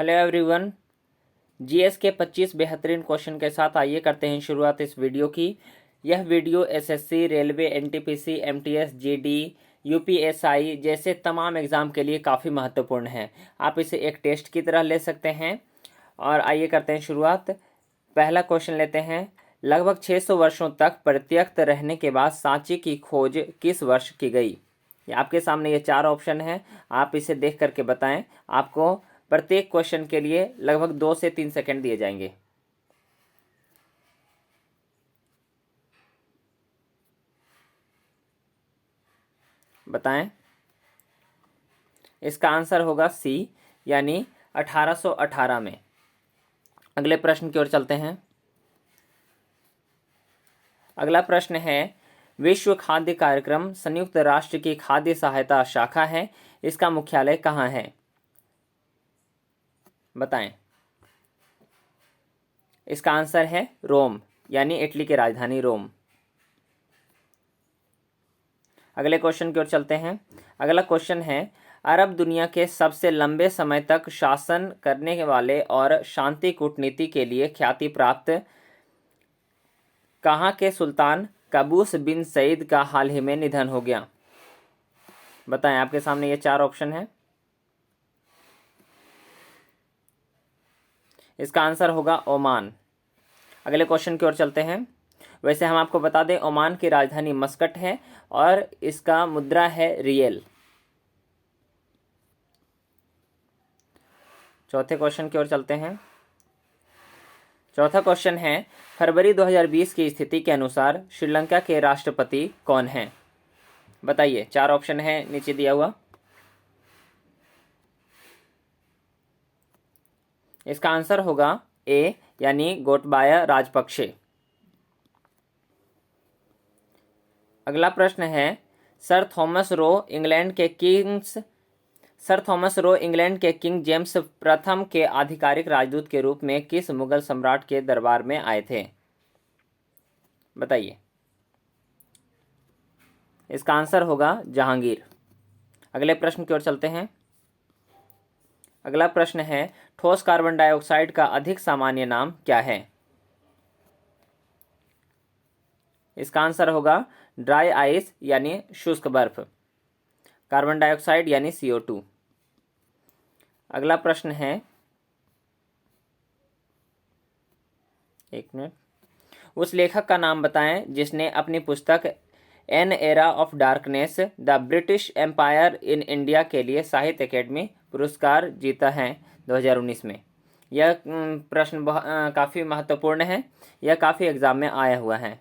Hello everyone, GS के 25 बेहतरीन question के साथ आइए करते हैं शुरुआत इस वीडियो की। यह video SSC, railway, NTPC, MTS, GD, UPSI जैसे तमाम एग्ज़ाम के लिए काफ़ी महत्वपूर्ण है। आप इसे एक टेस्ट की तरह ले सकते हैं। और आइए करते हैं शुरुआत। पहला क्वेश्चन लेते हैं। लगभग 600 वर्षों तक परित्यक्त रहने के बाद सांची की खोज किस वर्ष की गई? आपके सामने ये 4 ऑप्शन हैं, आप इसे देख करके बताएं। आपको प्रत्येक क्वेश्चन के लिए लगभग 2 से 3 सेकंड दिए जाएंगे। बताएं। इसका आंसर होगा सी, यानी 1818 में। अगले प्रश्न की ओर चलते हैं। अगला प्रश्न है, विश्व खाद्य कार्यक्रम संयुक्त राष्ट्र की खाद्य सहायता शाखा है, इसका मुख्यालय कहाँ है? बताएं। इसका आंसर है रोम, यानी इटली की राजधानी रोम। अगले क्वेश्चन की ओर चलते हैं। अगला क्वेश्चन है, अरब दुनिया के सबसे लंबे समय तक शासन करने वाले और शांति कूटनीति के लिए ख्याति प्राप्त कहाँ के सुल्तान काबूस बिन सईद का हाल ही में निधन हो गया? बताएं। आपके सामने ये 4 ऑप्शन है। इसका आंसर होगा ओमान। अगले क्वेश्चन की ओर चलते हैं। वैसे हम आपको बता दें, ओमान की राजधानी मस्कट है और इसका मुद्रा है रियल। चौथे क्वेश्चन की ओर चलते हैं। चौथा क्वेश्चन है, फरवरी 2020 की स्थिति के अनुसार श्रीलंका के राष्ट्रपति कौन हैं? बताइए। 4 ऑप्शन है नीचे दिया हुआ। इसका आंसर होगा ए, यानी गोटबाया राजपक्षे। अगला प्रश्न है, सर थॉमस रो इंग्लैंड के किंग जेम्स प्रथम के आधिकारिक राजदूत के रूप में किस मुगल सम्राट के दरबार में आए थे? बताइए। इसका आंसर होगा जहांगीर। अगले प्रश्न की ओर चलते हैं। अगला प्रश्न है, ठोस कार्बन डाइऑक्साइड का अधिक सामान्य नाम क्या है? इसका आंसर होगा ड्राई आइस, यानी शुष्क बर्फ। कार्बन डाइऑक्साइड यानी CO2। अगला प्रश्न है, एक मिनट, उस लेखक का नाम बताएं जिसने अपनी पुस्तक an era of darkness the British empire in India के लिए साहित्य अकेडमी पुरस्कार जीता है 2019 में। यह प्रश्न काफ़ी महत्वपूर्ण है, यह काफ़ी एग्जाम में आया हुआ है।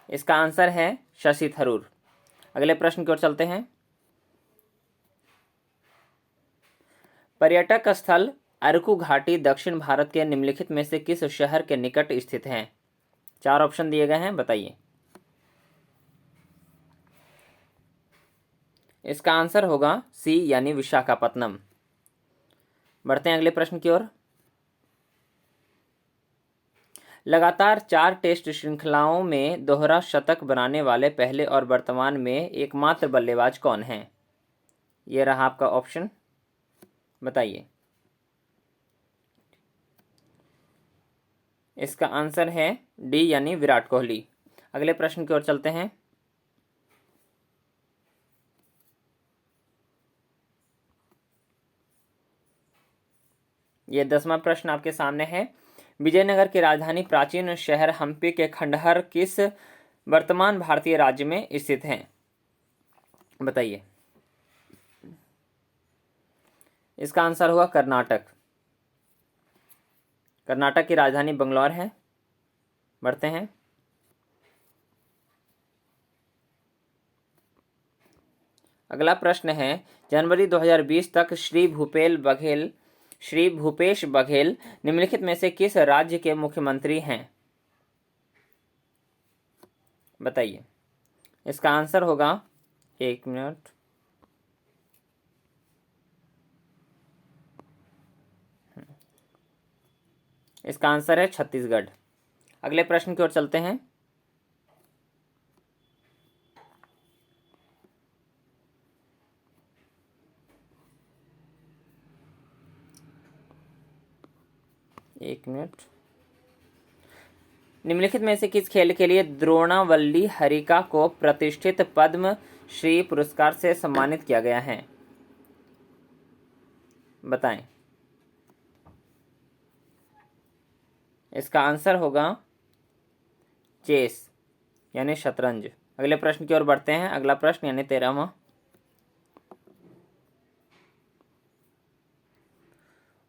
इसका आंसर है शशि थरूर। अगले प्रश्न की ओर चलते हैं। पर्यटक स्थल अरकू घाटी दक्षिण भारत के निम्नलिखित में से किस शहर के निकट स्थित है? 4 ऑप्शन दिए गए हैं, बताइए। इसका आंसर होगा सी, यानी विशाखापत्तनम। बढ़ते हैं अगले प्रश्न की ओर। लगातार 4 टेस्ट श्रृंखलाओं में दोहरा शतक बनाने वाले पहले और वर्तमान में एकमात्र बल्लेबाज कौन हैं? यह रहा आपका ऑप्शन, बताइए। इसका आंसर है डी, यानी विराट कोहली। अगले प्रश्न की ओर चलते हैं। यह 10वां प्रश्न आपके सामने है। विजयनगर की राजधानी प्राचीन शहर हम्पी के खंडहर किस वर्तमान भारतीय राज्य में स्थित हैं? बताइए। इसका आंसर होगा कर्नाटक। कर्नाटक की राजधानी बंगलौर है। बढ़ते हैं। अगला प्रश्न है, जनवरी 2020 तक श्री भूपेश बघेल निम्नलिखित में से किस राज्य के मुख्यमंत्री हैं? बताइए। इसका आंसर होगा, एक मिनट, इसका आंसर है छत्तीसगढ़। अगले प्रश्न की ओर चलते हैं। एक मिनट। निम्नलिखित में से किस खेल के लिए द्रोणावल्ली हरिका को प्रतिष्ठित पद्म श्री पुरस्कार से सम्मानित किया गया है? बताएं। इसका आंसर होगा चेस यानी शतरंज। अगले प्रश्न की ओर बढ़ते हैं। अगला प्रश्न यानी 13वां।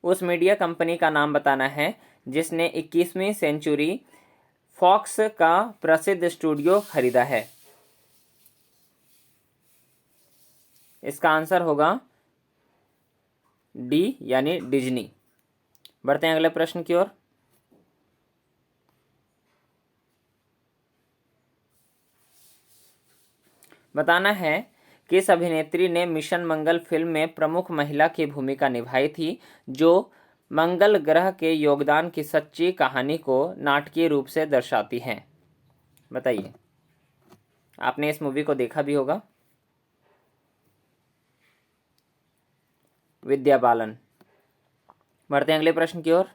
उस मीडिया कंपनी का नाम बताना है जिसने 21वीं सेंचुरी फॉक्स का प्रसिद्ध स्टूडियो खरीदा है। इसका आंसर होगा डी यानी डिज्नी। बढ़ते हैं अगले प्रश्न की ओर। बताना है किस अभिनेत्री ने मिशन मंगल फिल्म में प्रमुख महिला की भूमिका निभाई थी, जो मंगल ग्रह के योगदान की सच्ची कहानी को नाटकीय रूप से दर्शाती है? बताइए। आपने इस मूवी को देखा भी होगा। विद्या बालन। बढ़ते हैं अगले प्रश्न की ओर।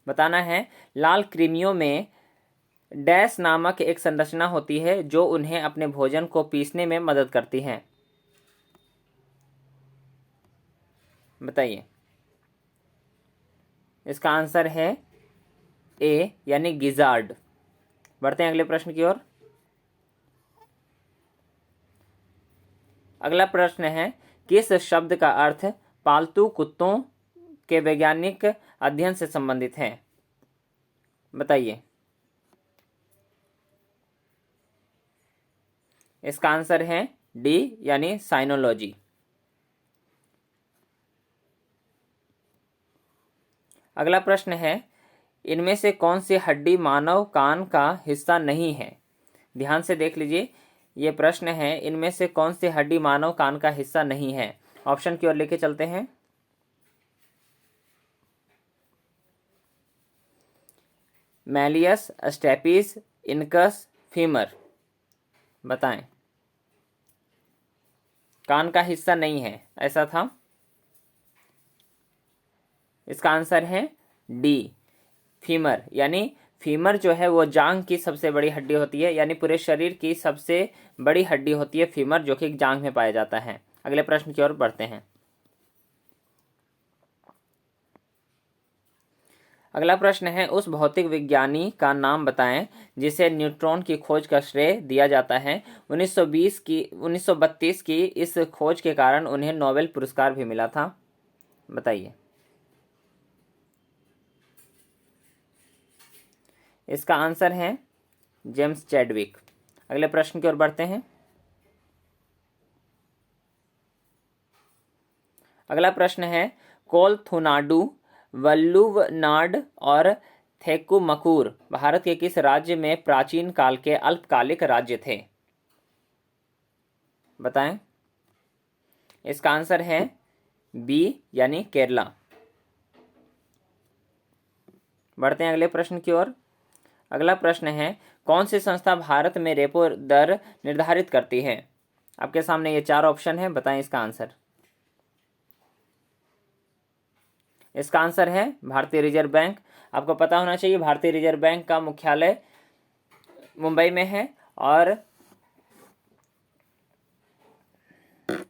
बताना है लाल कृमियों में डैश नामक एक संरचना होती है जो उन्हें अपने भोजन को पीसने में मदद करती है। बताइए। इसका आंसर है ए यानी गिजार्ड। बढ़ते हैं अगले प्रश्न की ओर। अगला प्रश्न है किस शब्द का अर्थ पालतू कुत्तों के वैज्ञानिक अध्ययन से संबंधित है? बताइए। इसका आंसर है डी यानी साइनोलॉजी। अगला प्रश्न है इनमें से कौन सी हड्डी मानव कान का हिस्सा नहीं है? ध्यान से देख लीजिए। ये प्रश्न है इनमें से कौन सी हड्डी मानव कान का हिस्सा नहीं है? ऑप्शन की ओर लेके चलते हैं। Malleus, stapes, incus, femur. बताएं। कान का हिस्सा नहीं है ऐसा था। इसका आंसर है डी फीमर। यानी फीमर जो है वो जांग की सबसे बड़ी हड्डी होती है, यानी पूरे शरीर की सबसे बड़ी हड्डी होती है फीमर, जो कि जांग में पाया जाता है। अगले प्रश्न की ओर बढ़ते हैं। अगला प्रश्न है उस भौतिक विज्ञानी का नाम बताएं जिसे न्यूट्रॉन की खोज का श्रेय दिया जाता है। 1932 की इस खोज के कारण उन्हें नोबेल पुरस्कार भी मिला था। बताइए। इसका आंसर है जेम्स चैडविक। अगले प्रश्न की ओर बढ़ते हैं। अगला प्रश्न है कोलथुनाडु, वल्लुवनाड और थेक्कुमकुर भारत के किस राज्य में प्राचीन काल के अल्पकालिक राज्य थे? बताएं। इसका आंसर है बी यानी केरला। बढ़ते हैं अगले प्रश्न की ओर। अगला प्रश्न है कौन सी संस्था भारत में रेपो दर निर्धारित करती है? आपके सामने ये 4 ऑप्शन है। बताएं इसका आंसर। इसका आंसर है भारतीय रिजर्व बैंक। आपको पता होना चाहिए भारतीय रिजर्व बैंक का मुख्यालय मुंबई में है और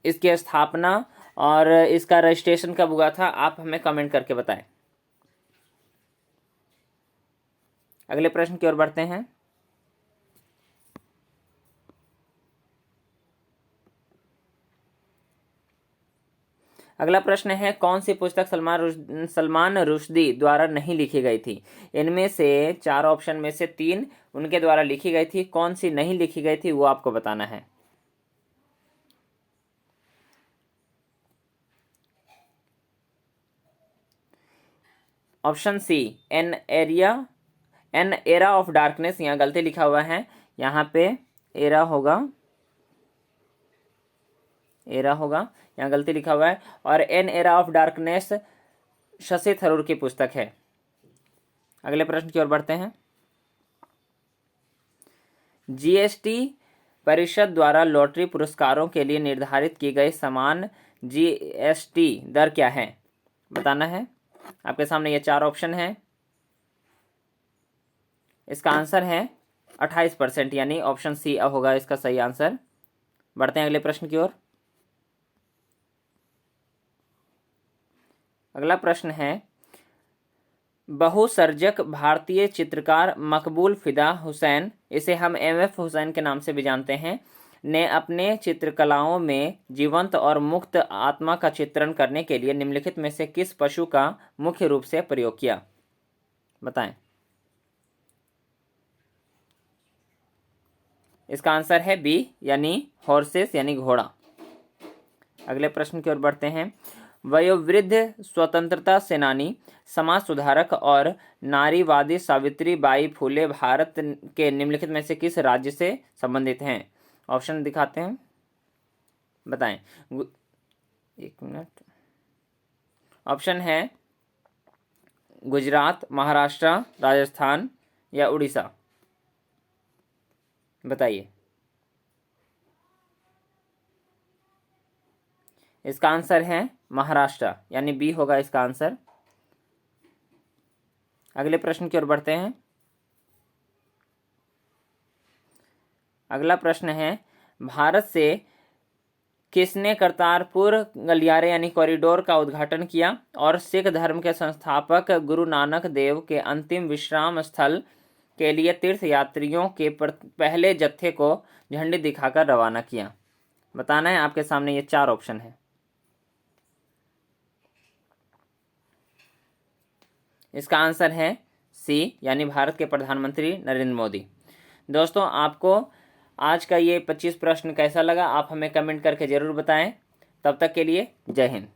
इसकी स्थापना और इसका रजिस्ट्रेशन कब हुआ था आप हमें कमेंट करके बताएं। अगले प्रश्न की ओर बढ़ते हैं। अगला प्रश्न है कौन सी पुस्तक सलमान रुश्दी द्वारा नहीं लिखी गई थी? इनमें से 4 ऑप्शन में से 3 उनके द्वारा लिखी गई थी। कौन सी नहीं लिखी गई थी वो आपको बताना है। Option C an era of darkness. यहाँ गलती लिखा हुआ है, यहाँ पे एरा होगा यहाँ गलती लिखा हुआ है। और N era of darkness Shashi Tharoor की पुस्तक है। अगले प्रश्न की ओर बढ़ते हैं। जीएसटी परिषद द्वारा लॉटरी पुरस्कारों के लिए निर्धारित की गई समान जीएसटी दर क्या है? बताना है। आपके सामने ये 4 ऑप्शन है। इसका आंसर है 28%, यानी ऑप्शन सी होगा इसका सही आंसर। बढ़ते हैं अगले प्रश्न की ओर। अगला प्रश्न है, बहुसर्जक भारतीय चित्रकार मकबूल फिदा हुसैन, इसे हम एमएफ हुसैन के नाम से भी जानते हैं, ने अपने चित्रकलाओं में जीवंत और मुक्त आत्मा का चित्रण करने के लिए निम्नलिखित में से किस पशु का मुख्य रूप से प्रयोग किया? बताएं। इसका आंसर है बी, यानी हॉर्सेस, यानी घोड़ा। अगले प्रश्न की ओर बढ़ते हैं। वयोवृद्ध स्वतंत्रता सेनानी, समाज सुधारक और नारीवादी सावित्री बाई फुले भारत के निम्नलिखित में से किस राज्य से संबंधित हैं? ऑप्शन दिखाते हैं, बताएं। एक मिनट। ऑप्शन है गुजरात, महाराष्ट्र, राजस्थान या उड़ीसा। बताइए। इसका आंसर है महाराष्ट्र, यानी बी होगा इसका आंसर। अगले प्रश्न की ओर बढ़ते हैं। अगला प्रश्न है, भारत से किसने करतारपुर गलियारे यानी कॉरिडोर का उद्घाटन किया और सिख धर्म के संस्थापक गुरु नानक देव के अंतिम विश्राम स्थल के लिए तीर्थयात्रियों के पहले जत्थे को झंडी दिखाकर रवाना किया? बताना है। आपके सामने ये 4 ऑप्शन है। इसका आंसर है सी, यानी भारत के प्रधानमंत्री नरेंद्र मोदी। दोस्तों, आपको आज का ये 25 प्रश्न कैसा लगा, आप हमें कमेंट करके जरूर बताएं। तब तक के लिए जय हिंद।